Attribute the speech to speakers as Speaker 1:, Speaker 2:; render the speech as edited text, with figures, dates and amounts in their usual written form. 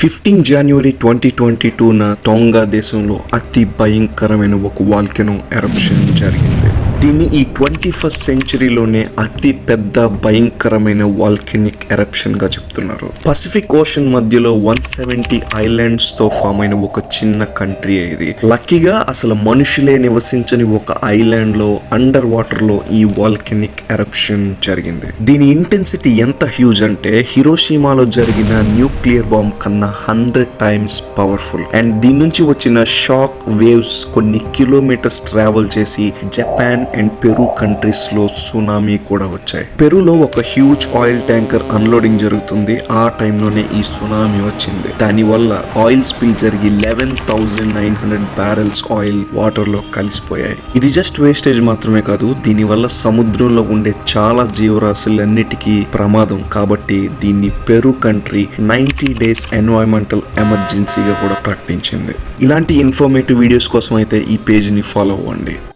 Speaker 1: 15 జనవరి 2022న Tonga దేశంలో అతి భయంకరమైన ఒక వాల్కెనో ఎరప్షన్ జరిగింది. దీన్ని ఈ 21st సెంచరీలోనే అతి పెద్ద భయంకరమైన వాల్కెనిక్ ఎరప్షన్ గా చెప్తున్నారు. పసిఫిక్ ఓషన్ మధ్యలో 170 ఐలాండ్స్ తో ఫామ్ అయిన ఒక చిన్న కంట్రీ ఇది. లక్కీగా అసలు మనుషులే నివసించని ఒక ఐలాండ్ లో అండర్ వాటర్ లో ఈ వాల్కెనిక్ ఎరప్షన్ జరిగింది. దీని ఇంటెన్సిటీ ఎంత హ్యూజ్ అంటే హిరోషిమాలో జరిగిన న్యూక్లియర్ బాంబ్ కన్నా 100 టైమ్స్ పవర్ఫుల్. అండ్ దీని నుంచి వచ్చిన షాక్ వేవ్స్ కొన్ని కిలోమీటర్స్ ట్రావెల్ చేసి జపాన్ అండ్ పెరు కంట్రీస్ లో సునామీ కూడా వచ్చాయి. పెరులో ఒక హ్యూజ్ ఆయిల్ ట్యాంకర్ అన్లోడింగ్ జరుగుతుంది. ఆ టైంలోనే ఈ సునామీ వచ్చింది. దాని వల్ల ఆయిల్ స్పిల్ జరిగి 11,900 బ్యారెల్స్ ఆయిల్ వాటర్ లో కలిసిపోయాయి. ఇది జస్ట్ వేస్టేజ్ మాత్రమే కాదు, దీని వల్ల సముద్రంలో ఉండే చాలా జీవరాశులన్నిటికీ ప్రమాదం. కాబట్టి దీన్ని పెరు కంట్రీ 90 డేస్ ఎన్వైరన్మెంటల్ ఎమర్జెన్సీగా కూడా ప్రకటించింది. ఇలాంటి ఇన్ఫర్మేటివ్ వీడియోస్ కోసం అయితే ఈ పేజ్ ని ఫాలో అవ్వండి.